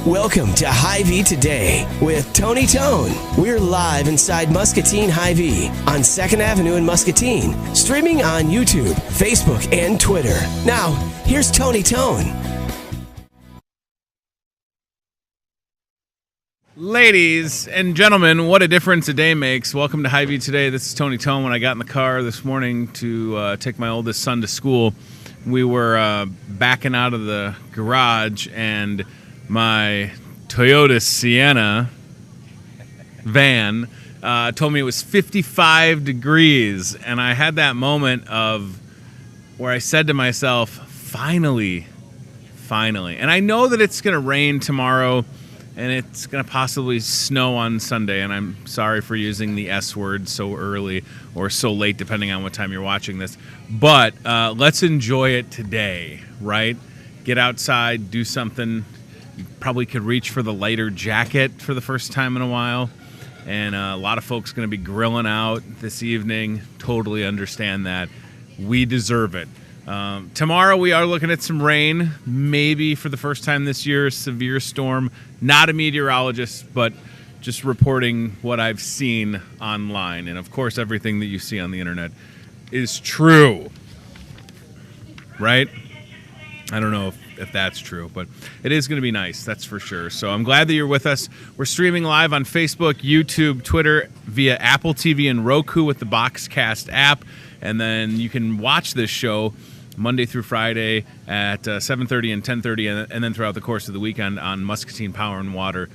Welcome to Hy-Vee Today with Tony Tone. We're live inside Muscatine Hy-Vee on 2nd Avenue in Muscatine, streaming on YouTube, Facebook, and Twitter. Now, here's Tony Tone. Ladies and gentlemen, what a difference a day makes. Welcome to Hy-Vee Today. This is Tony Tone. When I got in the car this morning to take my oldest son to school, we were backing out of the garage, and my Toyota Sienna van told me it was 55 degrees, and I had that moment of where I said to myself, finally. And I know that it's going to rain tomorrow, and it's going to possibly snow on Sunday, and I'm sorry for using the S word so early or so late, depending on what time you're watching this. But let's enjoy it today, right? Get outside, do something. You probably could reach for the lighter jacket for the first time in a while. And a lot of folks going to be grilling out this evening. Totally understand that. We deserve it. Tomorrow we are looking at some rain, maybe for the first time this year, a severe storm. Not a meteorologist, but just reporting what I've seen online. And of course, everything that you see on the internet is true. Right? I don't know if that's true, but it is going to be nice, that's for sure. So I'm glad that you're with us. We're streaming live on Facebook, YouTube, Twitter, via Apple TV and Roku with the Boxcast app. And then you can watch this show Monday through Friday at 7:30 and 10:30, and then throughout the course of the weekend on Muscatine Power and Water,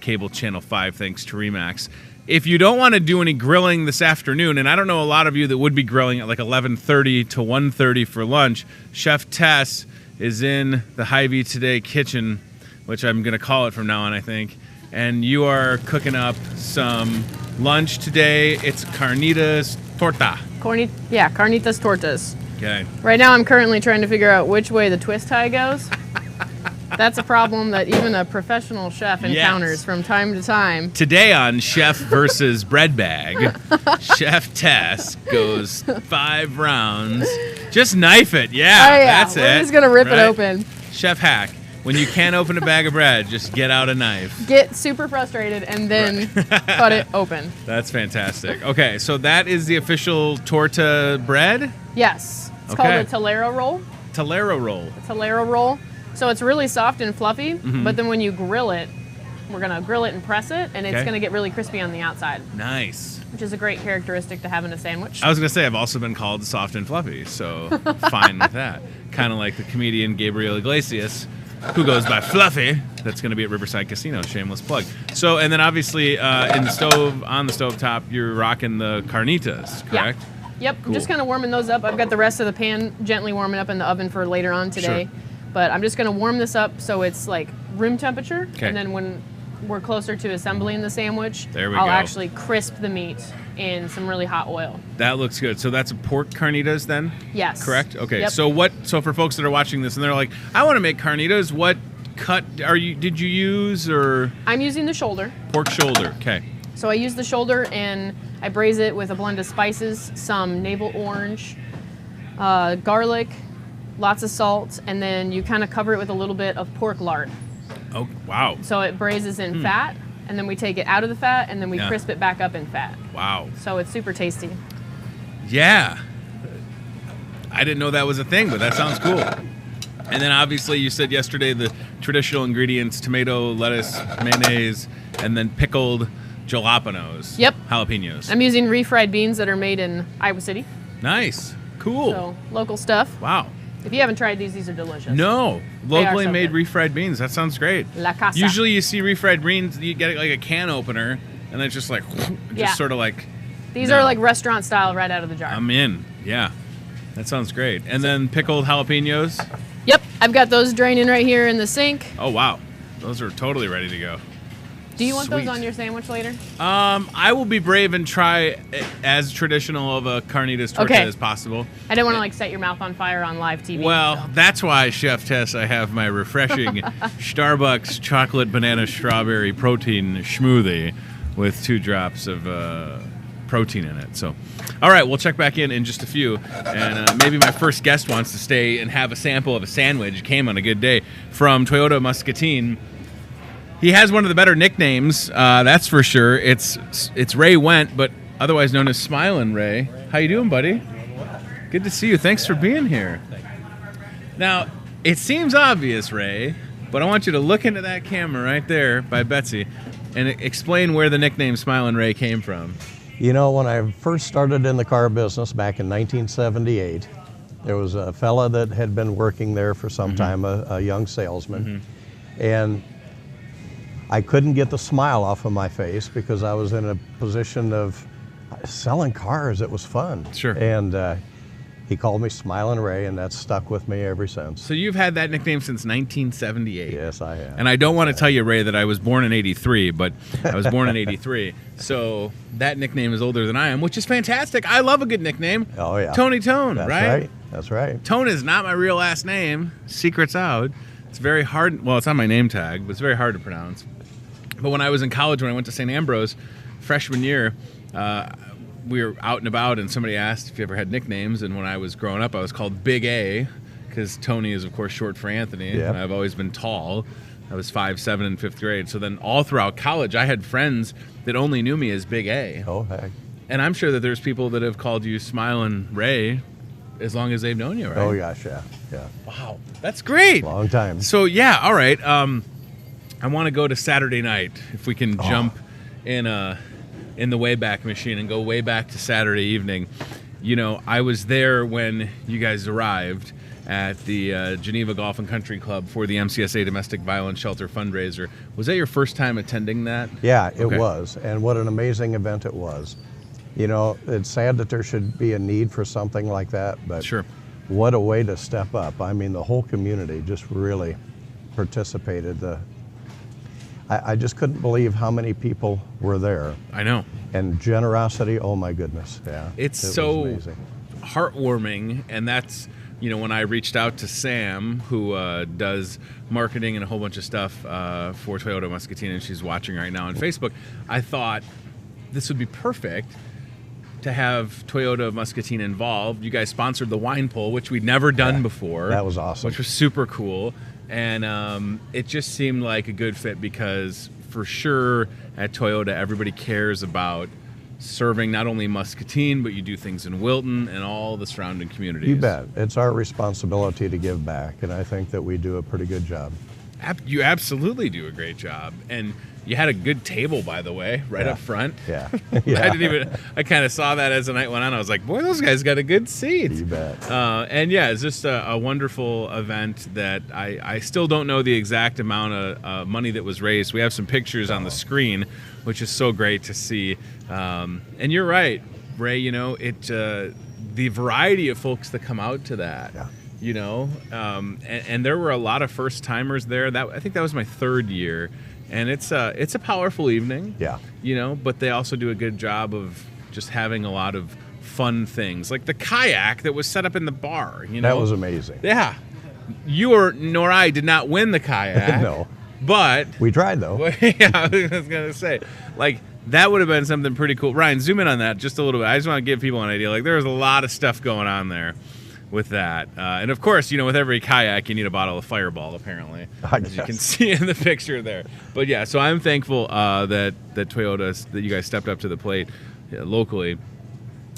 cable channel 5, thanks to Remax. If you don't want to do any grilling this afternoon, and I don't know a lot of you that would be grilling at like 11:30 to 1:30 for lunch, Chef Tess is in the Hy-Vee Today kitchen, which I'm going to call it from now on, I think, and you are cooking up some lunch today. It's carnitas torta. Carnitas tortas. Okay. Right now I'm currently trying to figure out which way the twist tie goes. That's a problem that even a professional chef encounters from time to time. Today on Chef versus Bread Bag, Chef Tess goes 5 rounds. Just knife it. That's it. We're just going to rip it open. Chef hack. When you can't open a bag of bread, just get out a knife. Get super frustrated and then cut it open. That's fantastic. Okay, so that is the official torta bread? Yes. It's called a Tolero roll. Tolero roll. A Tolero roll. So it's really soft and fluffy, but then when you grill it, we're going to grill it and press it, and it's going to get really crispy on the outside. Nice. Which is a great characteristic to have in a sandwich. I was going to say, I've also been called soft and fluffy, so fine with that. Kind of like the comedian Gabriel Iglesias, who goes by Fluffy. That's going to be at Riverside Casino. Shameless plug. So, and then obviously on the stovetop, you're rocking the carnitas, correct? Yeah. Yep. Cool. I'm just kind of warming those up. I've got the rest of the pan gently warming up in the oven for later on today. Sure. But I'm just going to warm this up so it's like room temperature. Okay. And then when we're closer to assembling the sandwich, I'll go. Actually crisp the meat in some really hot oil. That looks good. So that's a pork carnitas then? Yes. Correct? Okay. Yep. So for folks that are watching this and they're like, I want to make carnitas, what cut did you use, or? I'm using the shoulder. Pork shoulder. Okay. So I use the shoulder and I braise it with a blend of spices, some navel orange, garlic, lots of salt, and then you kind of cover it with a little bit of pork lard. Oh, wow. So it braises in fat, and then we take it out of the fat, and then we crisp it back up in fat. Wow. So it's super tasty. Yeah. I didn't know that was a thing, but that sounds cool. And then obviously you said yesterday the traditional ingredients, tomato, lettuce, mayonnaise, and then pickled jalapenos. Yep. Jalapenos. I'm using refried beans that are made in Iowa City. Nice. Cool. So local stuff. Wow. If you haven't tried these are delicious. No. Locally so made good. refried beans. That sounds great. La Casa. Usually you see refried beans, you get like a can opener, and then it's just like, just sort of like. These are like restaurant style right out of the jar. I'm in. Yeah. That sounds great. And then pickled jalapenos. Yep, I've got those draining right here in the sink. Oh wow, those are totally ready to go. Do you want Sweet. those on your sandwich later? I will be brave and try as traditional of a carnitas torta as possible. I didn't want to like set your mouth on fire on live TV. Well, so. that's why, Chef Tess, I have my refreshing Starbucks chocolate banana strawberry protein smoothie with 2 drops of protein in it. So, all right, we'll check back in just a few, and maybe my first guest wants to stay and have a sample of a sandwich. Came on a good day from Toyota Muscatine. He has one of the better nicknames, that's for sure. It's Ray Went, but otherwise known as Smilin' Ray. How you doing, buddy? Good to see you. Thanks for being here. Now, it seems obvious, Ray, but I want you to look into that camera right there by Betsy and explain where the nickname Smilin' Ray came from. You know, when I first started in the car business back in 1978, there was a fella that had been working there for some time, a young salesman, and I couldn't get the smile off of my face because I was in a position of selling cars. It was fun. Sure. And he called me Smilin' Ray, and that's stuck with me ever since. So you've had that nickname since 1978. Yes, I have. And I don't want to tell you, Ray, that I was born in 83, but I was born in 83. So that nickname is older than I am, which is fantastic. I love a good nickname. Oh, yeah. Tony Tone, That's right? That's right. Tone is not my real last name. Secret's out. It's very hard. Well, it's on my name tag, but it's very hard to pronounce. But when I was in college, when I went to St. Ambrose, freshman year, we were out and about, and somebody asked if you ever had nicknames. And when I was growing up, I was called Big A, because Tony is, of course, short for Anthony. Yep. And I've always been tall. I was 5'7" in 5th grade. So then all throughout college, I had friends that only knew me as Big A. Oh, heck. And I'm sure that there's people that have called you Smilin' Ray as long as they've known you, right? Oh, gosh, yeah. Wow, that's great. Long time. So, yeah, all right. I want to go to Saturday night, if we can jump in the Wayback Machine and go way back to Saturday evening. You know, I was there when you guys arrived at the Geneva Golf and Country Club for the MCSA Domestic Violence Shelter fundraiser. Was that your first time attending that? Yeah, it was, and what an amazing event it was. You know, it's sad that there should be a need for something like that, but Sure. What a way to step up. I mean, the whole community just really participated. I just couldn't believe how many people were there. I know. And generosity, oh my goodness, yeah. It was amazing. Heartwarming, and that's, you know, when I reached out to Sam, who does marketing and a whole bunch of stuff for Toyota Muscatine, and she's watching right now on Facebook, I thought this would be perfect to have Toyota Muscatine involved. You guys sponsored the wine pull, which we'd never done before. That was awesome. Which was super cool. And it just seemed like a good fit because for sure at Toyota, everybody cares about serving not only Muscatine, but you do things in Wilton and all the surrounding communities. You bet. It's our responsibility to give back, and I think that we do a pretty good job. You absolutely do a great job. And you had a good table, by the way, right up front. Yeah. I kind of saw that as the night went on. I was like, boy, those guys got a good seat. You bet. And yeah, it's just a wonderful event that I still don't know the exact amount of money that was raised. We have some pictures on the screen, which is so great to see. And you're right, Ray, you know, the variety of folks that come out to that. Yeah. You know, and there were a lot of first timers there. I think that was my 3rd year. And it's a powerful evening. Yeah. You know, but they also do a good job of just having a lot of fun things, like the kayak that was set up in the bar. You know, that was amazing. Yeah. You nor I did not win the kayak. No. But we tried though. Yeah, I was gonna say, like, that would have been something pretty cool. Ryan, zoom in on that just a little bit. I just want to give people an idea. Like, there was a lot of stuff going on there with that. And of course, you know, with every kayak, you need a bottle of Fireball, apparently, as you can see in the picture there. But yeah, so I'm thankful that Toyota, that you guys stepped up to the plate locally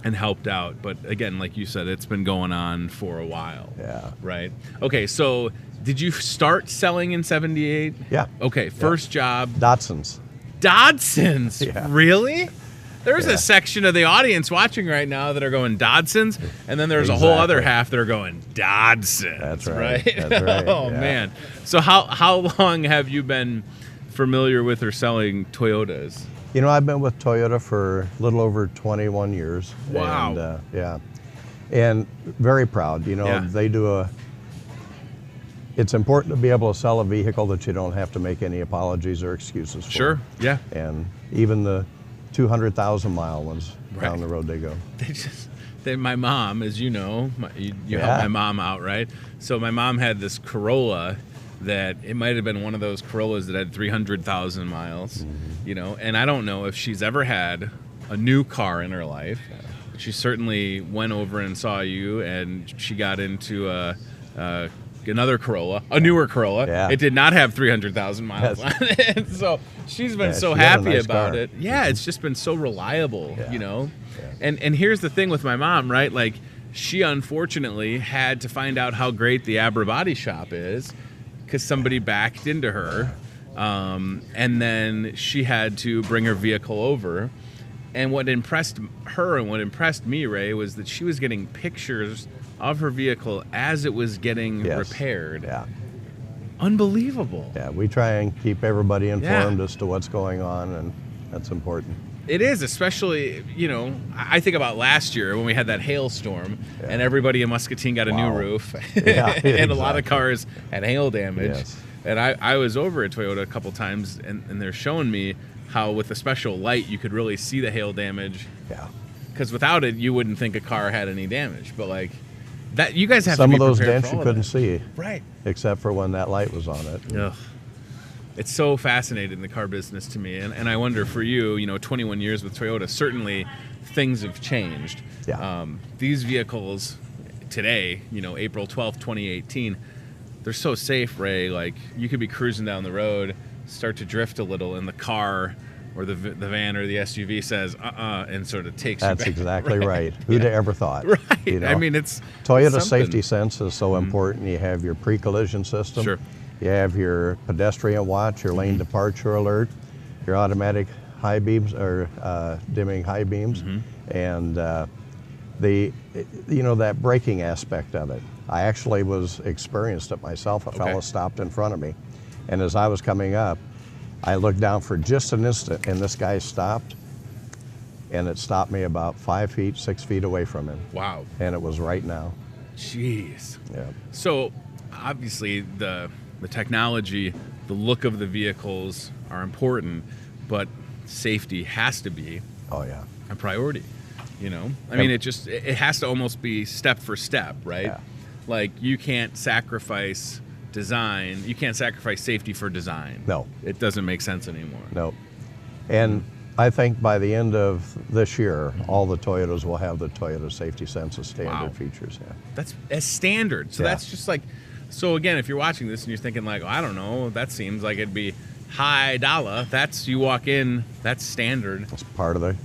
and helped out. But again, like you said, it's been going on for a while. Yeah. Right? Okay, so did you start selling in 78? Yeah. Okay, first job. Datsuns. Yeah. Really? There's Yeah. a section of the audience watching right now that are going Dodsons, and then there's a whole other half that are going Dodsons. That's right. That's right. Oh, Yeah. man. So how long have you been familiar with or selling Toyotas? You know, I've been with Toyota for a little over 21 years. Wow. And, yeah. And very proud. Yeah. They do it's important to be able to sell a vehicle that you don't have to make any apologies or excuses for. Sure, yeah. And even the 200,000-mile ones, Right. down the road they go. My mom, as you know, you Yeah. helped my mom out, right? So my mom had this Corolla that it might have been one of those Corollas that had 300,000 miles, and I don't know if she's ever had a new car in her life. She certainly went over and saw you, and she got into another Corolla, a newer Corolla. Yeah. It did not have 300,000 miles Yes. on it. So she's been so she got a happy nice about car. it. Yeah, it's just been so reliable, Yeah. Yeah. Yeah. And here's the thing with my mom, right? Like, she unfortunately had to find out how great the Abra Body Shop is because somebody backed into her. And then she had to bring her vehicle over. And what impressed her and what impressed me, Ray, was that she was getting pictures of her vehicle as it was getting Yes. repaired. Yeah. Unbelievable. Yeah, we try and keep everybody informed as to what's going on, and that's important. It is, especially, I think about last year when we had that hailstorm and everybody in Muscatine got a new Wow. roof Yeah, and a lot of exactly. cars had hail damage. Yes. And I was over at Toyota a couple times and they're showing me how with a special light you could really see the hail damage Yeah. because without it you wouldn't think a car had any damage. But like that, you guys have Some to of be those prepared dents for you all couldn't of that. see, Right. except for when that light was on it. Ugh. It's so fascinating, the car business to me. And I wonder for you, 21 years with Toyota, certainly things have changed. Yeah. These vehicles today, April 12th, 2018, they're so safe, Ray. Like, you could be cruising down the road, start to drift a little, and the car or the van or the SUV says, and sort of takes That's you back. exactly right. Who'd have ever thought? Right. I mean, it's Toyota something. Safety Sense is so important. You have your pre-collision system. Sure. You have your pedestrian watch, your lane departure alert, your automatic high beams or dimming high beams, and that braking aspect of it. I actually was experienced it myself. A fellow stopped in front of me, and as I was coming up, I looked down for just an instant, and this guy stopped, and it stopped me about 5 feet, 6 feet away from him, Wow. and it was right now. Jeez. Yeah. So obviously the technology, the look of the vehicles are important, but safety has to be Oh yeah. a priority. I mean, it has to almost be step for step, right? Yeah. Like, you can't sacrifice design. You can't sacrifice safety for design. No. It doesn't make sense anymore. No. And I think by the end of this year, all the Toyotas will have the Toyota Safety Sense as standard Wow. features. Yeah. That's as standard. So Yeah. that's just like, so again, if you're watching this and you're thinking like, I don't know, that seems like it'd be high dollar. That's, you walk in, that's standard. It's part of the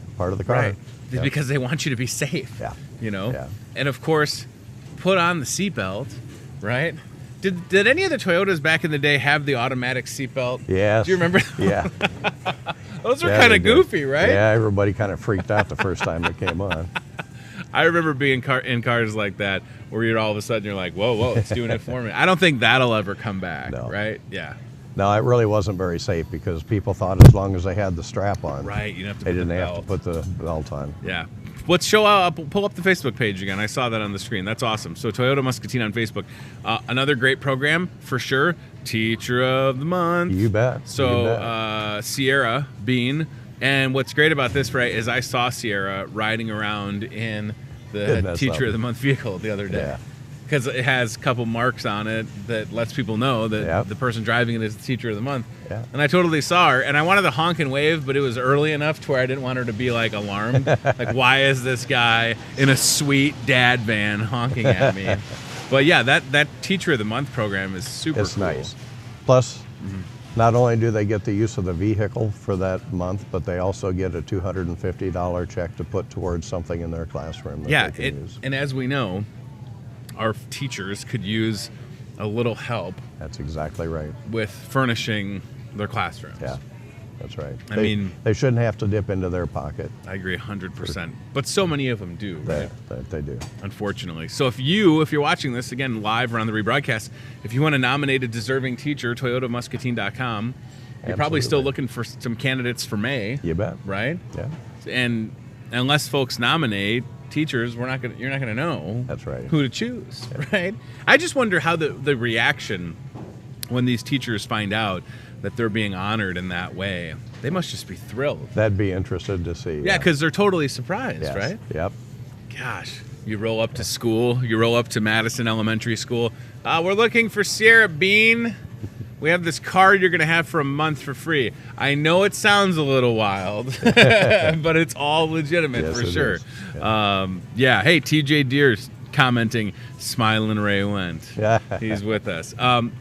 car. Right. Yeah. Because they want you to be safe. Yeah. Yeah. Yeah. And of course, put on the seatbelt, right? Did any of the Toyotas back in the day have the automatic seatbelt? Yes. Do you remember? Yeah. Those were Yeah, kind they of did. goofy, right? Yeah, everybody kind of freaked out the first time it came on. I remember being in cars like that where you're all of a sudden you're like, whoa, it's doing it for me. I don't think that'll ever come back, No. right? Yeah. No, it really wasn't very safe because people thought as long as they had the strap on, Right. You don't have to they put the didn't have to belt. put the belt on. Yeah. Let's pull up the Facebook page again. I saw that on the screen. That's awesome. So Toyota Muscatine on Facebook. Another great program for sure. Teacher of the Month. You bet. So You bet. Sierra Bean. And what's great about this, right, is I saw Sierra riding around in Isn't the that Teacher something? of the Month vehicle the other day. Yeah. Because it has a couple marks on it that lets people know that Yep. the person driving it is the Teacher of the Month. Yeah. And I totally saw her, and I wanted to honk and wave, but it was early enough to where I didn't want her to be like alarmed. Like, why is this guy in a sweet dad van honking at me? But yeah, that Teacher of the Month program is super It's cool. nice. Plus, not only do they get the use of the vehicle for that month, but they also get a $250 check to put towards something in their classroom that Yeah, they can use. and as we know, our teachers could use a little help That's exactly right. with furnishing their classrooms. Yeah, that's right. I mean- they shouldn't have to dip into their pocket. I agree 100%. But so many of them do, right? That they do. Unfortunately. So if you're watching this, again, live or on the rebroadcast, if you want to nominate a deserving teacher, ToyotaMuscatine.com. You're probably still Absolutely. looking for some candidates for May, You bet. right? Yeah. And unless folks nominate, teachers, you're not gonna know. That's right. Who to choose, right? I just wonder how the reaction when these teachers find out that they're being honored in that way. They must just be thrilled. That'd be interested to see. Yeah, because they're totally surprised, Yes. right? Yep. Gosh, you roll up to school, you roll up to Madison Elementary School. We're looking for Sierra Bean. We have this card you're going to have for a month for free. I know it sounds a little wild, but it's all legitimate Yes, for it sure. is. Yeah. Yeah, hey, TJ Deers commenting, Smiling Ray went. Yeah. He's with us.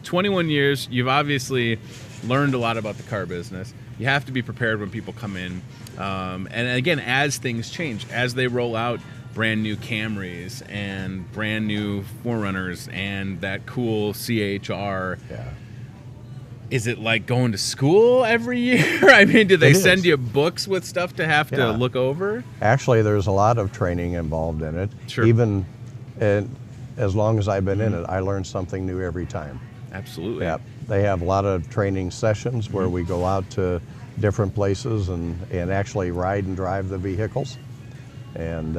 21 years, you've obviously learned a lot about the car business. You have to be prepared when people come in. And again, as things change, as they roll out brand new Camrys and brand new 4Runners and that cool CHR, Yeah. is it like going to school every year? I mean, do they It send is. you books with stuff to have to Yeah. look over? Actually, there's a lot of training involved in it. Sure. Even as long as I've been in it, I learn something new every time. Absolutely. Yeah. They have a lot of training sessions where we go out to different places and actually ride and drive the vehicles. And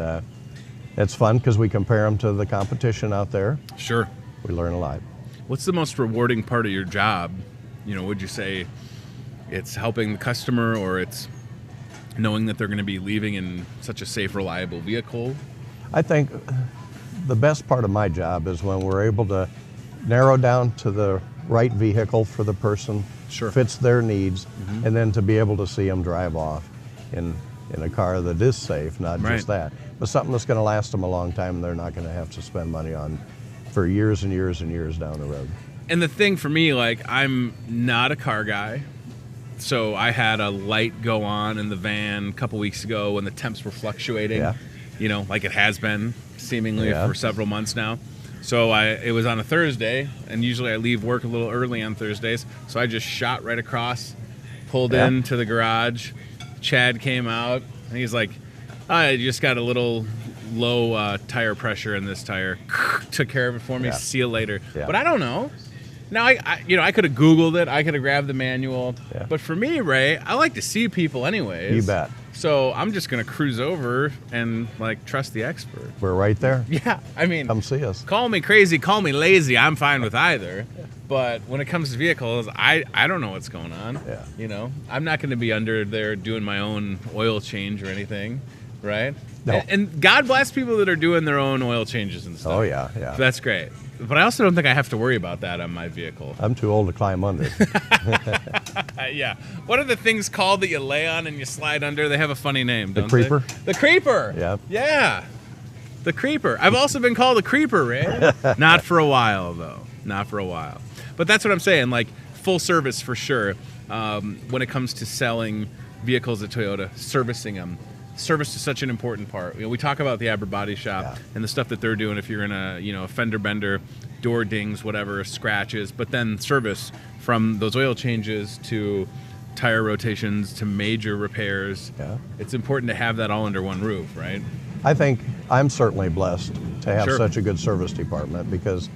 it's fun because we compare them to the competition out there. Sure. We learn a lot. What's the most rewarding part of your job? You know, would you say it's helping the customer, or it's knowing that they're going to be leaving in such a safe, reliable vehicle? I think the best part of my job is when we're able to narrow down to the right vehicle for the person, Sure. fits their needs, and then to be able to see them drive off in a car that is safe, not Right. just that, but something that's going to last them a long time and they're not going to have to spend money on for years and years and years down the road. And the thing for me, like, I'm not a car guy. So I had a light go on in the van a couple weeks ago when the temps were fluctuating, Yeah. you know, like it has been seemingly Yeah. for several months now. So it was on a Thursday, and usually I leave work a little early on Thursdays. So I just shot right across, pulled Yeah. into the garage. Chad came out, and he's like, I just got a little low tire pressure in this tire. Took care of it for me. Yeah. See you later. Yeah. But I don't know. Now, I could have Googled it. I could have grabbed the manual. Yeah. But for me, Ray, I like to see people anyways. You bet. So I'm just going to cruise over and, like, trust the expert. We're right there. Yeah, I mean, Come see us. call me crazy, call me lazy. I'm fine with either. But when it comes to vehicles, I don't know what's going on. Yeah. You know, I'm not going to be under there doing my own oil change or anything, right? No. And God bless people that are doing their own oil changes and stuff. Oh, yeah, yeah. That's great. But I also don't think I have to worry about that on my vehicle. I'm too old to climb under. Yeah. What are the things called that you lay on and you slide under? They have a funny name, The don't creeper? they? The creeper. Yeah. Yeah. The creeper. I've also been called a creeper, Ray. Not for a while, though. Not for a while. But that's what I'm saying. Like, full service for sure. When it comes to selling vehicles at Toyota, servicing them. Service is such an important part. You know, we talk about the Aber Body Shop Yeah. and the stuff that they're doing if you're in a fender bender, door dings, whatever, scratches, but then service from those oil changes to tire rotations to major repairs. Yeah. It's important to have that all under one roof, right? I think I'm certainly blessed to have Sure. such a good service department because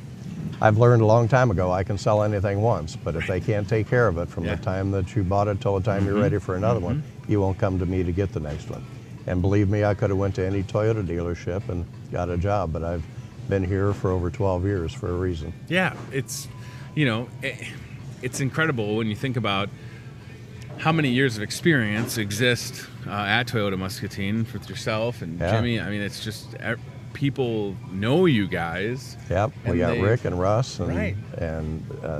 I've learned a long time ago I can sell anything once, but if they can't take care of it from Yeah. the time that you bought it till the time you're ready for another one, you won't come to me to get the next one. And believe me, I could have went to any Toyota dealership and got a job, but I've been here for over 12 years for a reason. Yeah, it's incredible when you think about how many years of experience exist at Toyota Muscatine with yourself and Yeah. Jimmy. I mean, it's just people know you guys. Yep, we And got they- Rick and Russ and, Right.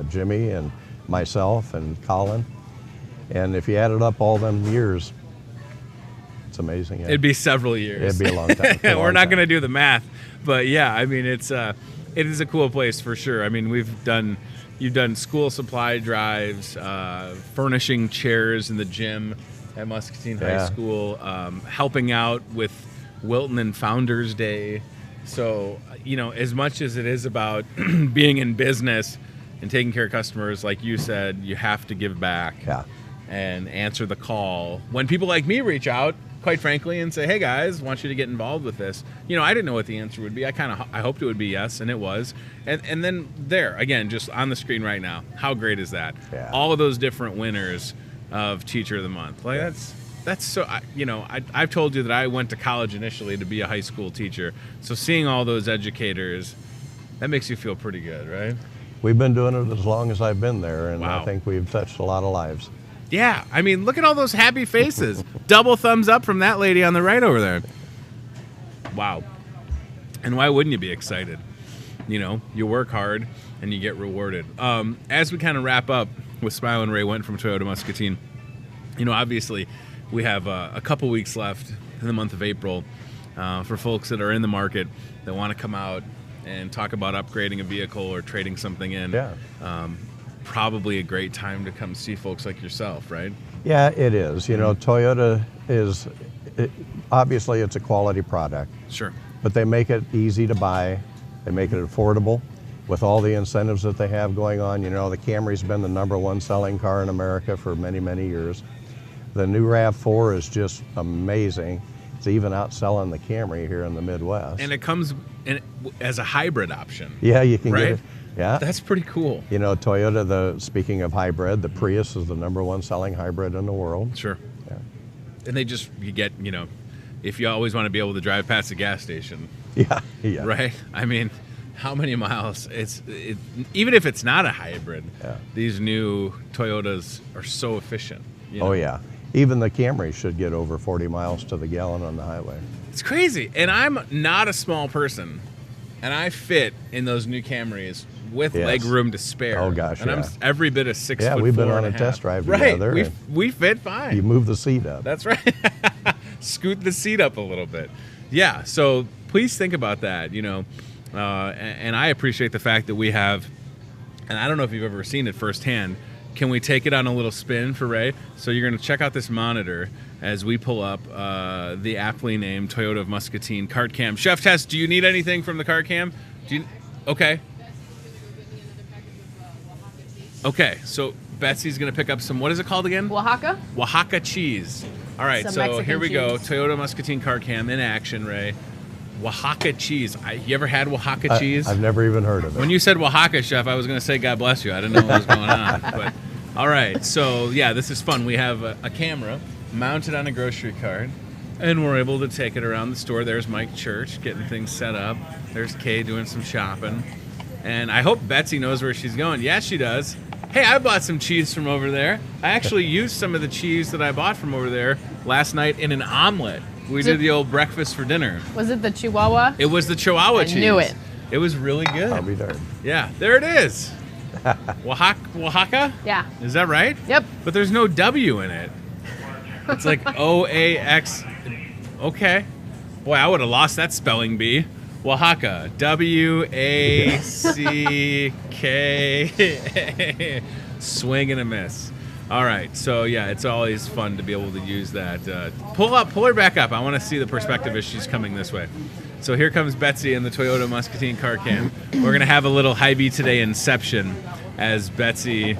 Jimmy and myself and Colin. And if you added up all them years, it's amazing. Yeah. It'd be several years. It'd be a long time. We're not going to do the math, but yeah, I mean, it is a cool place for sure. I mean, you've done school supply drives, furnishing chairs in the gym at Muscatine High Yeah. School, helping out with Wilton and Founders Day. So, as much as it is about being in business and taking care of customers, like you said, you have to give back. Yeah. And answer the call when people like me reach out, quite frankly, and say, hey guys, want you to get involved with this. I didn't know what the answer would be. I hoped it would be yes, and it was. And then there, again, just on the screen right now, how great is that? Yeah. All of those different winners of Teacher of the Month. Like, that's so, I've told you that I went to college initially to be a high school teacher. So seeing all those educators, that makes you feel pretty good, right? We've been doing it as long as I've been there, and Wow. I think we've touched a lot of lives. Yeah, I mean, look at all those happy faces. Double thumbs up from that lady on the right over there. Wow. And why wouldn't you be excited? You work hard and you get rewarded. As we kind of wrap up with Smile and Ray went from Toyota Muscatine, obviously we have a couple weeks left in the month of April for folks that are in the market that want to come out and talk about upgrading a vehicle or trading something in. Yeah. Probably a great time to come see folks like yourself, right? Yeah, it is. Toyota is, obviously it's a quality product, Sure. but they make it easy to buy. They make it affordable with all the incentives that they have going on. The Camry's been the #1 selling car in America for many, many years. The new RAV4 is just amazing. It's even outselling the Camry here in the Midwest. And it comes as a hybrid option. Yeah, you can right? get it. Yeah. That's pretty cool. Toyota, speaking of hybrid, the Prius is the #1 selling hybrid in the world. Sure. Yeah. And you get, if you always want to be able to drive past a gas station, Yeah. Yeah. right? I mean, how many miles? Even if it's not a hybrid, Yeah. these new Toyotas are so efficient. Oh, yeah. Even the Camry should get over 40 miles to the gallon on the highway. It's crazy. And I'm not a small person, and I fit in those new Camrys with Yes. leg room to spare. Oh, gosh, And I'm yeah. every bit of 6 Yeah, foot we've been 4 on and a half. test drive right. together. We fit fine. You move the seat up. That's right. Scoot the seat up a little bit. Yeah, so please think about that, and I appreciate the fact that we have, and I don't know if you've ever seen it firsthand, can we take it on a little spin for Ray? So you're going to check out this monitor as we pull up the aptly named Toyota of Muscatine cart cam. Chef Tess, do you need anything from the cart cam? Okay. Okay, so Betsy's going to pick up some, what is it called again? Oaxaca? Oaxaca cheese. All right, Some so Mexican here we go. cheese. Toyota Muscatine car cam in action, Ray. Oaxaca cheese. You ever had Oaxaca cheese? I've never even heard of it. When you said Oaxaca, Chef, I was going to say God bless you. I didn't know what was going on. But all right, so yeah, this is fun. We have a camera mounted on a grocery cart, and we're able to take it around the store. There's Mike Church getting things set up. There's Kay doing some shopping. And I hope Betsy knows where she's going. Yeah, she does. Hey, I bought some cheese from over there. I actually used some of the cheese that I bought from over there last night in an omelet. We did the old breakfast for dinner. Was it the Chihuahua? It was the Chihuahua I cheese. knew it. It was really good. I'll be darned. Yeah, there it is. Oaxaca? Yeah. Is that right? Yep. But there's no W in it. It's like O-A-X. Okay. Boy, I would have lost that spelling bee. Oaxaca. W-A-C-K. Swing and a miss. All right. So, yeah, it's always fun to be able to use that. Pull her back up. I want to see the perspective as she's coming this way. So here comes Betsy in the Toyota Muscatine car cam. We're going to have a little Hy-Vee today inception as Betsy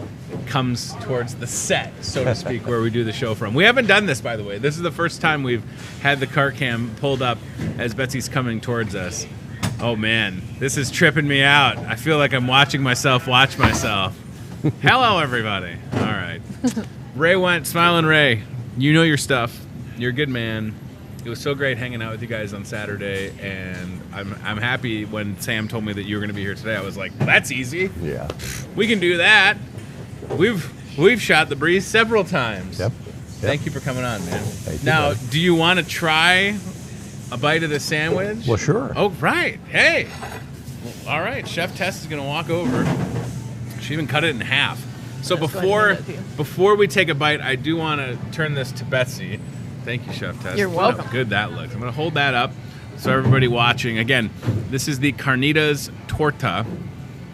comes towards the set, so to speak, where we do the show from. We haven't done this, by the way. This is the first time we've had the car cam pulled up as Betsy's coming towards us. Oh, man, this is tripping me out. I feel like I'm watching myself watch myself. Hello, everybody. All right. Ray went, Smiling Ray, you know your stuff. You're a good man. It was so great hanging out with you guys on Saturday, and I'm happy when Sam told me that you were going to be here today. I was like, well, that's easy. Yeah. We can do that. We've shot the breeze several times. Yep. Thank you for coming on, man. Thank you, Now, bud. do you want to try a bite of the sandwich? Well, sure. Oh, right. Hey. Well, all right. Chef Tess is going to walk over. She even cut it in half. So Just go ahead and give it to you. before we take a bite, I do want to turn this to Betsy. Thank you, Chef Tess. You're Look how welcome. good that looks. I'm going to hold that up so everybody watching. Again, this is the Carnitas Torta,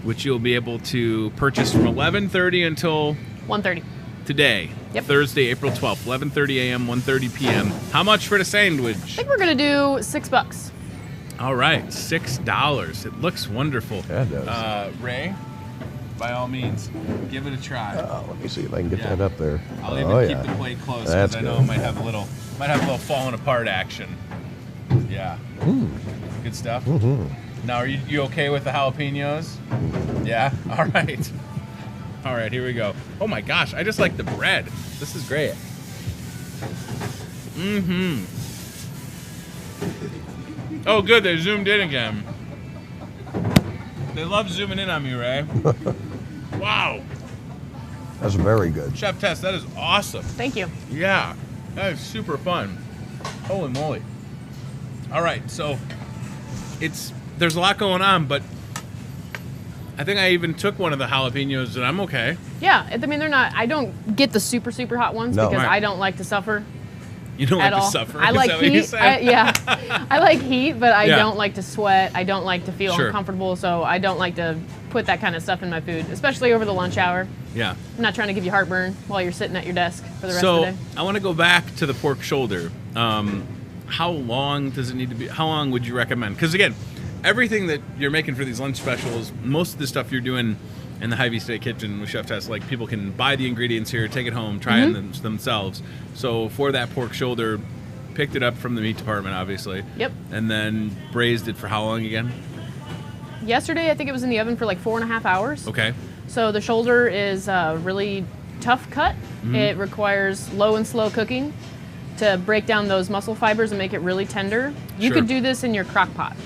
which you'll be able to purchase from 11:30 until 1:30. today, Yep. Thursday, April 12th, 11:30 a.m., 1:30 p.m. How much for the I sandwich? think we're gonna do $6. All right, $6. It looks wonderful. Yeah, it does. Ray, by all means, give it a try. Let me see if I can get Yeah. that up there. I'll even Oh, keep yeah. the plate close because That's I know good. it might have a little falling apart action. Yeah. Good stuff. Mm-hmm. Now, are you okay with the jalapenos? Yeah. All right. All right. Here we go. Oh my gosh! I just like the bread. This is great. Mm-hmm. Oh, good. They zoomed in again. They love zooming in on me, Ray. Wow. That's very good. Chef Tess, that is awesome. Thank you. Yeah, that is super fun. Holy moly. All right, so there's a lot going on, but I think I even took one of the jalapenos and I'm okay. Yeah, I mean, they're not, I don't get the super, super hot ones No. because Right. I don't like to suffer. You don't at like all. to suffer? I Is like that what you heat. said? Yeah, I like heat, but I Yeah. don't like to sweat. I don't like to feel Sure. uncomfortable, so I don't like to put that kind of stuff in my food, especially over the lunch hour. Yeah. I'm not trying to give you heartburn while you're sitting at your desk for the rest So of the day. I want to go back to the pork shoulder. How long does it need to be? How long would you recommend? Because again, everything that you're making for these lunch specials, most of the stuff you're doing in the Hy-Vee State Kitchen with Chef Tess, like people can buy the ingredients here, take it home, try it themselves. So for that pork shoulder, picked it up from the meat department, obviously. Yep. And then braised it for how long again? Yesterday, I think it was in the oven for like 4.5 hours. Okay. So the shoulder is a really tough cut. It requires low and slow cooking to break down those muscle fibers and make it really tender. You Sure. could do this in your crock pot.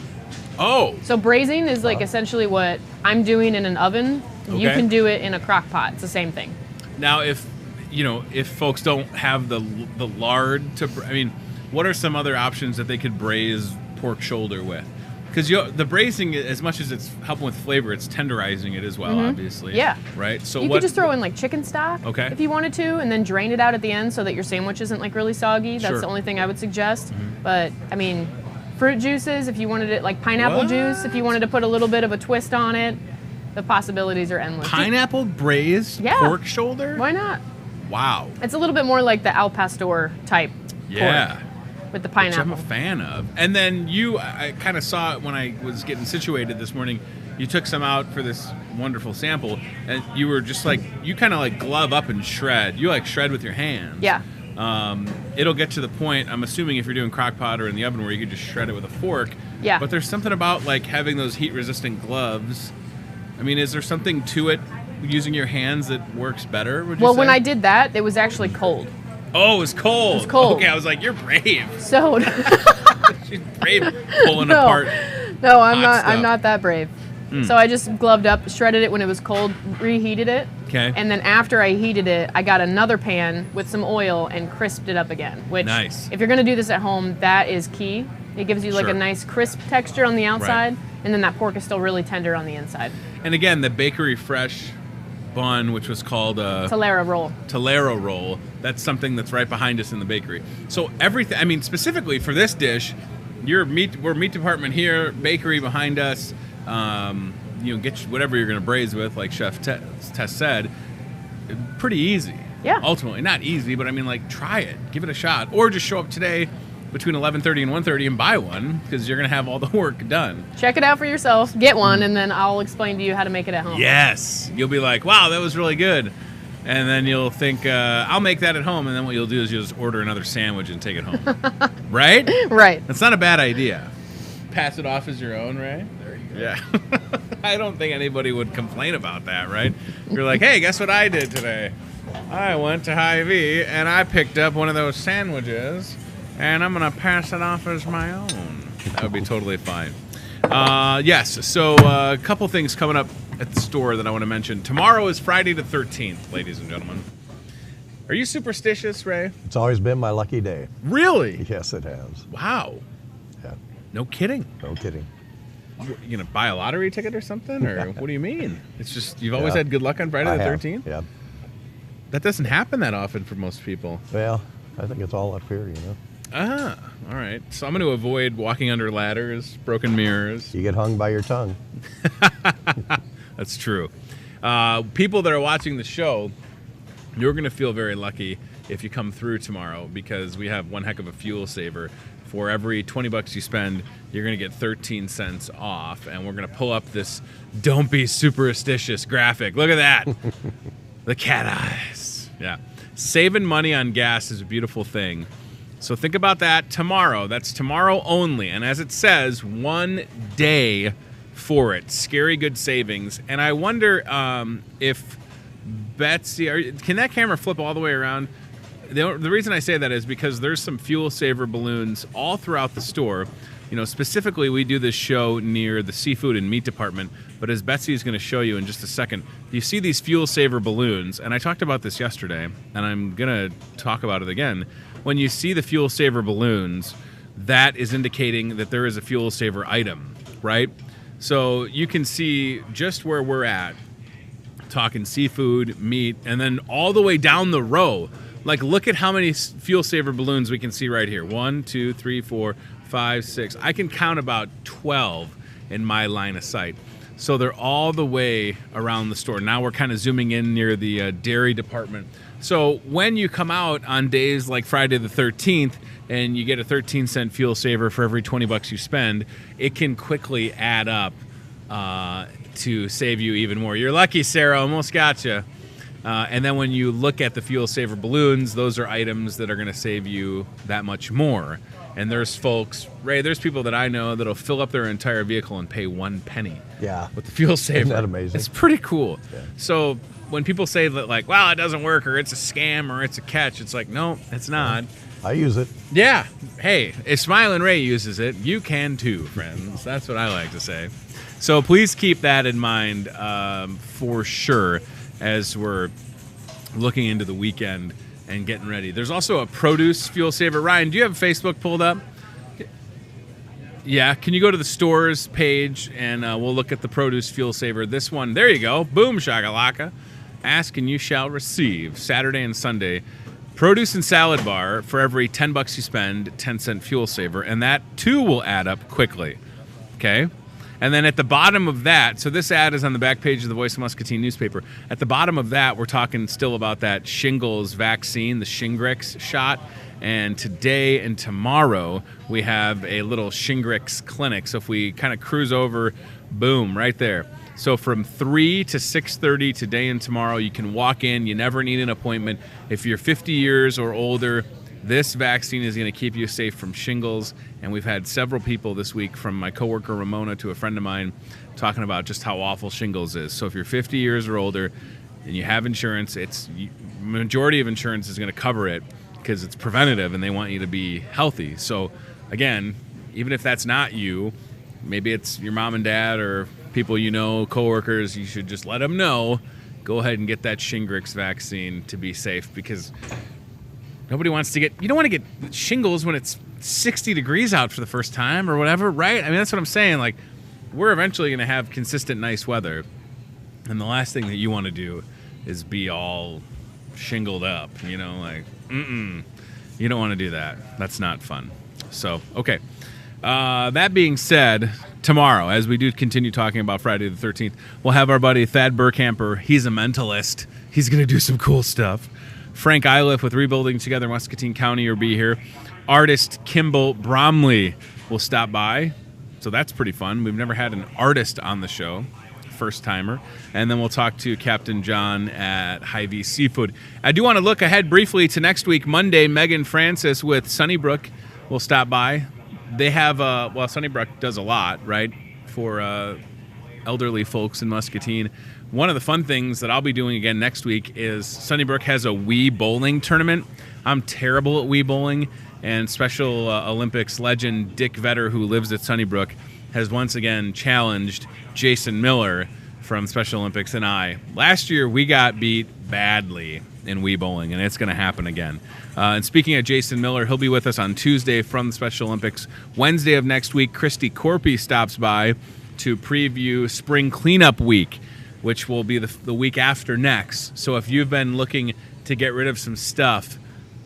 Oh, So braising is like essentially what I'm doing in an oven. You Okay. can do it in a crock pot. It's the same thing. now if folks don't have the lard to, I mean, what are some other options that they could braise pork shoulder with? Because the braising, as much as it's helping with flavor, it's tenderizing it as well, obviously. Yeah. Right. So You what? could just throw in like chicken stock Okay. if you wanted to, and then drain it out at the end so that your sandwich isn't like really soggy. That's Sure. the only thing I would suggest. But I mean, fruit juices, if you wanted it, like pineapple juice, if you wanted to put a little bit of a twist on it, the possibilities are endless. Pineapple braised Yeah. pork shoulder? Why not? Wow. It's a little bit more like the al pastor type Yeah. pork with the Which I'm pineapple. a fan of. And then I kind of saw it when I was getting situated this morning. You took some out for this wonderful sample, and you were just like, you kind of like glove up and shred. You like shred with your hands. Yeah. It'll get to the point, I'm assuming if you're doing crock pot or in the oven, where you could just shred it with a fork. Yeah. But there's something about like having those heat resistant gloves. I mean, is there something to it using your hands that works better, would you Well, say? when I did that, it was actually cold. Oh, it was cold. It was cold. Okay, I was like, you're brave. So She's brave pulling No. apart. no, I'm Hot not. stuff. I'm not that brave. So I just gloved up, shredded it when it was cold, reheated it. Okay. And then after I heated it, I got another pan with some oil and crisped it up again. Which, Nice. if you're going to do this at home, that is key. It gives you like Sure. a nice crisp texture on the outside, and then that pork is still really tender on the inside. And again, the bakery fresh bun, which was called a Talera roll. Tolero roll, that's something that's right behind us in the bakery. So everything, I mean, specifically for this dish, we're meat department here, bakery behind us. Get whatever you're going to braise with, like Chef Tess said. Pretty easy. Yeah. Ultimately, not easy, but I mean, like, try it, give it a shot, or just show up today between 11:30 and 1:30 and buy one, because you're going to have all the work done. Check it out for yourself, get one, and then I'll explain to you how to make it at home. Yes, you'll be like, wow, that was really good. And then you'll think, I'll make that at home. And then what you'll do is you'll just order another sandwich and take it home. Right? Right. That's not a bad idea. Pass it off as your own, right? There you go. Yeah. I don't think anybody would complain about that, right? You're like, hey, guess what I did today? I went to Hy-Vee and I picked up one of those sandwiches and I'm going to pass it off as my own. That would be totally fine. Yes, so a couple things coming up at the store that I want to mention. Tomorrow is Friday the 13th, ladies and gentlemen. Are you superstitious, Ray? It's always been my lucky day. Really? Yes, it has. Wow. Yeah, No kidding. no kidding. You gonna buy a lottery ticket or something, or what do you mean? It's just you've always Yeah. had good luck on Friday I the have, 13th. Yeah. That doesn't happen that often for most people. Well, I think it's all up here, you know. Ah, all right. So I'm going to avoid walking under ladders, broken mirrors. You get hung by your tongue. That's true. People that are watching the show, you're going to feel very lucky if you come through tomorrow, because we have one heck of a fuel saver. For every $20 you spend, you're going to get 13 cents off, and we're going to pull up this "Don't be superstitious" graphic. Look at that. The cat eyes. Yeah. Saving money on gas is a beautiful thing. So think about that tomorrow. That's tomorrow only. And as it says, 1 day for it. Scary good savings. And I wonder if Betsy, can that camera flip all the way around? The reason I say that is because there's some fuel saver balloons all throughout the store. You know, specifically, we do this show near the seafood and meat department. But as Betsy is going to show you in just a second, you see these fuel saver balloons, and I talked about this yesterday, and I'm going to talk about it again. When you see the fuel saver balloons, that is indicating that there is a fuel saver item, right? So you can see just where we're at, talking seafood, meat, and then all the way down the row. Like, look at how many fuel saver balloons we can see right here. 1, 2, 3, 4, 5, 6. I can count about 12 in my line of sight. So they're all the way around the store. Now we're kind of zooming in near the dairy department. So when you come out on days like Friday the 13th and you get a 13-cent fuel saver for every 20 bucks you spend, it can quickly add up to save you even more. You're lucky, Sarah. Almost got you. And then when you look at the fuel saver balloons, those are items that are going to save you that much more. And there's folks, Ray, there's people that I know that'll fill up their entire vehicle and pay 1 penny. Yeah. With the fuel saver. Isn't that amazing? It's pretty cool. Yeah. So when people say that, like, well, it doesn't work, or it's a scam, or it's a catch, it's like, no, it's not. I use it. Yeah. Hey, if Smiling Ray uses it, you can too, friends. That's what I like to say. So please keep that in mind for sure as we're looking into the weekend and getting ready. There's also a produce fuel saver. Ryan, do you have Facebook pulled up? Yeah, can you go to the stores page and we'll look at the produce fuel saver. This one, there you go. Boom, shakalaka. Ask and you shall receive. Saturday and Sunday. Produce and salad bar for every 10 bucks you spend, 10-cent fuel saver. And that too will add up quickly. Okay? And then at the bottom of that, so this ad is on the back page of the Voice of Muscatine newspaper. At the bottom of that, we're talking still about that shingles vaccine, the Shingrix shot. And today and tomorrow, we have a little Shingrix clinic. So if we kind of cruise over, boom, right there. So from 3 to 6:30 today and tomorrow, you can walk in. You never need an appointment. If you're 50 years or older, this vaccine is going to keep you safe from shingles. And we've had several people this week, from my coworker Ramona to a friend of mine, talking about just how awful shingles is. So if you're 50 years or older and you have insurance, majority of insurance is going to cover it because it's preventative and they want you to be healthy. So again, even if that's not you, maybe it's your mom and dad or people you know, coworkers, you should just let them know. Go ahead and get that Shingrix vaccine to be safe, because nobody wants to you don't want to get shingles when it's 60 degrees out for the first time or whatever, right? I mean, that's what I'm saying. Like, we're eventually going to have consistent nice weather. And the last thing that you want to do is be all shingled up, you know, like, you don't want to do that. That's not fun. So, okay. That being said, tomorrow, as we do continue talking about Friday the 13th, we'll have our buddy Thad Burkamper. He's a mentalist. He's going to do some cool stuff. Frank Iliff with Rebuilding Together Muscatine County will be here. Artist Kimball Bromley will stop by. So that's pretty fun. We've never had an artist on the show. First timer. And then we'll talk to Captain John at Hy-Vee Seafood. I do want to look ahead briefly to next week, Monday. Megan Francis with Sunnybrook will stop by. They have, Sunnybrook does a lot, right, for elderly folks in Muscatine. One of the fun things that I'll be doing again next week is Sunnybrook has a Wii bowling tournament. I'm terrible at Wii bowling, and Special Olympics legend Dick Vetter, who lives at Sunnybrook, has once again challenged Jason Miller from Special Olympics and I. Last year, we got beat badly in Wii bowling, and it's going to happen again. And speaking of Jason Miller, he'll be with us on Tuesday from the Special Olympics. Wednesday of next week, Christy Corpy stops by to preview Spring Cleanup Week, which will be the week after next. So if you've been looking to get rid of some stuff,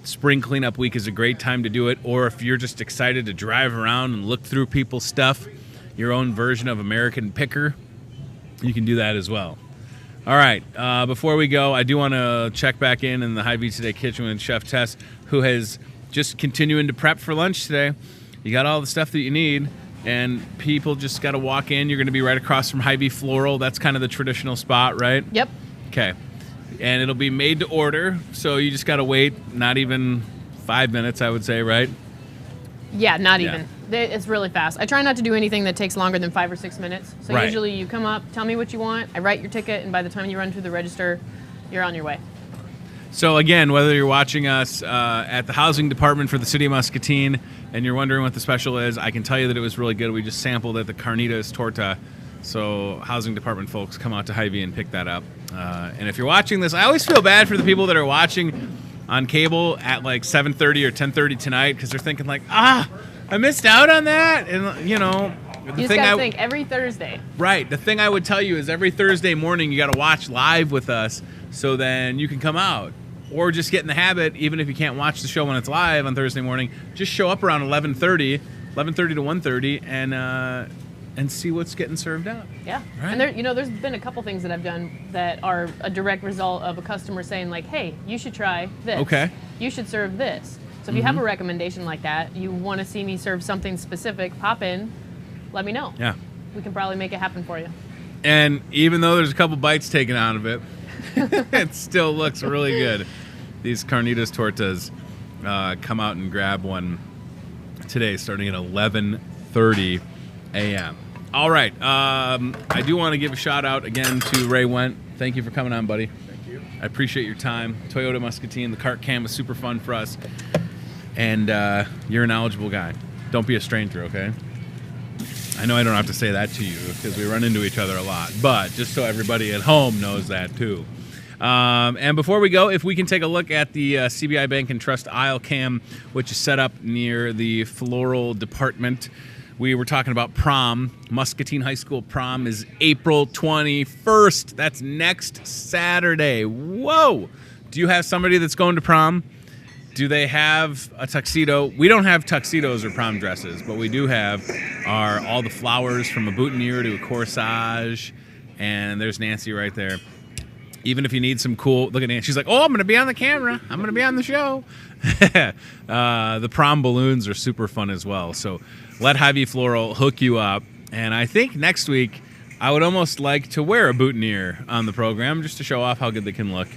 Spring Cleanup Week is a great time to do it. Or if you're just excited to drive around and look through people's stuff, your own version of American Picker, you can do that as well. All right, before we go, I do want to check back in the Hy-Vee Today kitchen with Chef Tess, who has just continuing to prep for lunch today. You got all the stuff that you need, and people just got to walk in. You're going to be right across from Hy-Vee Floral. That's kind of the traditional spot, right? Yep. Okay. And it'll be made to order, so you just got to wait not even 5 minutes, I would say, right? Yeah, not even. It's really fast. I try not to do anything that takes longer than 5 or 6 minutes. So Right. Usually you come up, tell me what you want, I write your ticket, and by the time you run through the register, you're on your way. So again, whether you're watching us at the housing department for the city of Muscatine and you're wondering what the special is, I can tell you that it was really good. We just sampled at the Carnitas Torta. So housing department folks, come out to Hy-Vee and pick that up. And if you're watching this, I always feel bad for the people that are watching on cable at like 7:30 or 10:30 tonight because they're thinking like, I missed out on that. And, you know, you just got to think every Thursday. Right. The thing I would tell you is every Thursday morning you got to watch live with us so then you can come out. Or just get in the habit, even if you can't watch the show when it's live on Thursday morning, just show up around 11:30 to 1:30 and see what's getting served out. Yeah. Right? And there's been a couple things that I've done that are a direct result of a customer saying like, hey, you should try this. Okay. You should serve this. So if you have a recommendation like that, you want to see me serve something specific, pop in, let me know. Yeah. We can probably make it happen for you. And even though there's a couple bites taken out of it, it still looks really good. These Carnitas Tortas, come out and grab one today starting at 11:30 a.m. All right. I do want to give a shout out again to Ray Went. Thank you for coming on, buddy. Thank you. I appreciate your time. Toyota Muscatine, the cart cam was super fun for us. And you're an knowledgeable guy. Don't be a stranger, okay? I know I don't have to say that to you because we run into each other a lot, but just so everybody at home knows that too. And before we go, if we can take a look at the CBI Bank and Trust aisle cam, which is set up near the floral department. We were talking about prom. Muscatine High School prom is April 21st. That's next Saturday. Whoa! Do you have somebody that's going to prom? Do they have a tuxedo? We don't have tuxedos or prom dresses, but we do have all the flowers from a boutonniere to a corsage. And there's Nancy right there. Even if you need some cool, look at Nancy. She's like, I'm going to be on the camera. I'm going to be on the show. The prom balloons are super fun as well. So let Hy-Vee Floral hook you up. And I think next week I would almost like to wear a boutonniere on the program just to show off how good they can look.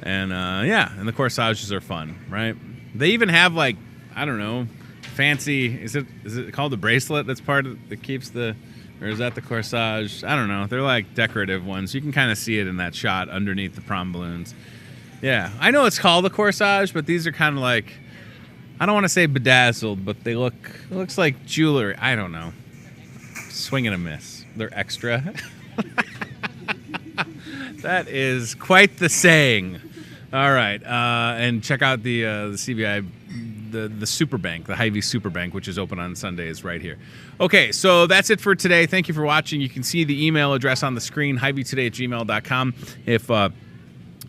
And and the corsages are fun, right? They even have like, I don't know, fancy, is it called the bracelet that's that keeps the, or is that the corsage? I don't know. They're like decorative ones. You can kind of see it in that shot underneath the prom balloons. Yeah, I know it's called a corsage, but these are kind of like, I don't want to say bedazzled, but it looks like jewelry. I don't know. Swing and a miss. They're extra. That is quite the saying. All right, and check out the CBI, the Super Bank, the Hy-Vee Super Bank, which is open on Sundays right here. Okay, so that's it for today. Thank you for watching. You can see the email address on the screen, hyveetoday@gmail.com. If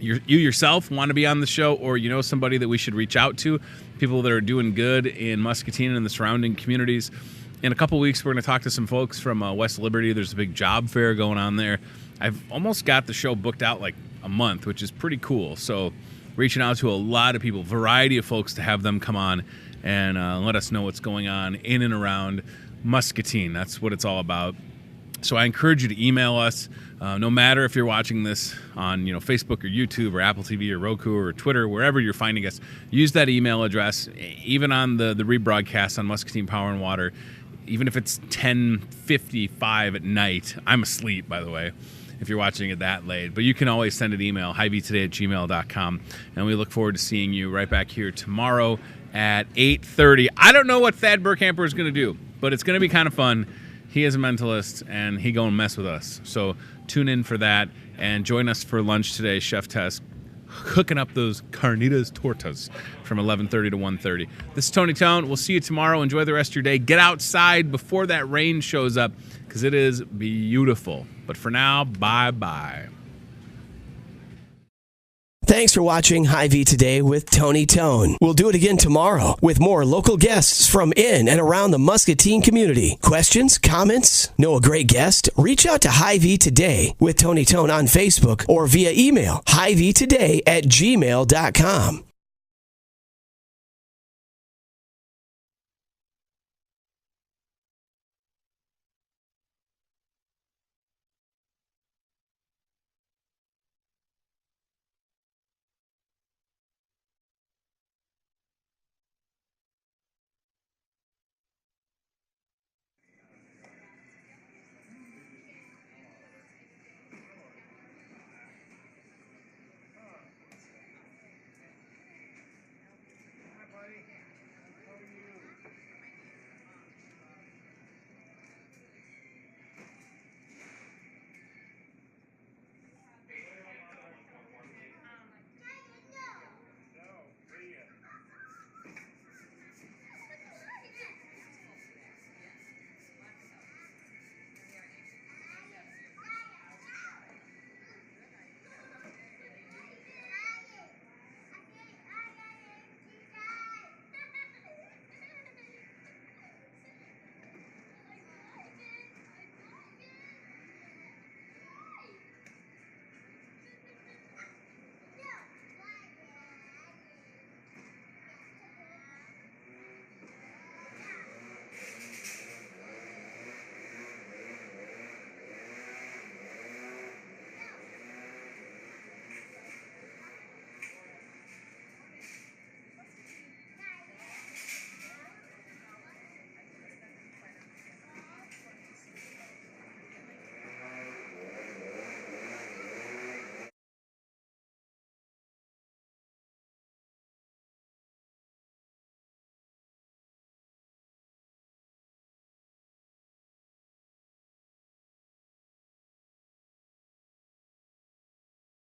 you yourself want to be on the show, or you know somebody that we should reach out to, people that are doing good in Muscatine and the surrounding communities. In a couple weeks, we're going to talk to some folks from West Liberty. There's a big job fair going on there. I've almost got the show booked out like a month, which is pretty cool. So reaching out to a lot of people, variety of folks to have them come on and let us know what's going on in and around Muscatine. That's what it's all about. So I encourage you to email us, no matter if you're watching this on Facebook or YouTube or Apple TV or Roku or Twitter, wherever you're finding us. Use that email address, even on the rebroadcast on Muscatine Power and Water, even if it's 10:55 at night. I'm asleep, by the way, if you're watching it that late. But you can always send an email, hyveetoday@gmail.com. And we look forward to seeing you right back here tomorrow at 8:30. I don't know what Thad Burkhamper is going to do, but it's going to be kind of fun. He is a mentalist, and he going to mess with us. So tune in for that, and join us for lunch today, Chef Tess, cooking up those Carnitas Tortas from 11:30 to 1:30. This is Tony Tone. We'll see you tomorrow. Enjoy the rest of your day. Get outside before that rain shows up, because it is beautiful. But for now, bye-bye. Thanks for watching Hy-Vee Today with Tony Tone. We'll do it again tomorrow with more local guests from in and around the Muscatine community. Questions? Comments? Know a great guest? Reach out to Hy-Vee Today with Tony Tone on Facebook or via email, hyveetoday@gmail.com.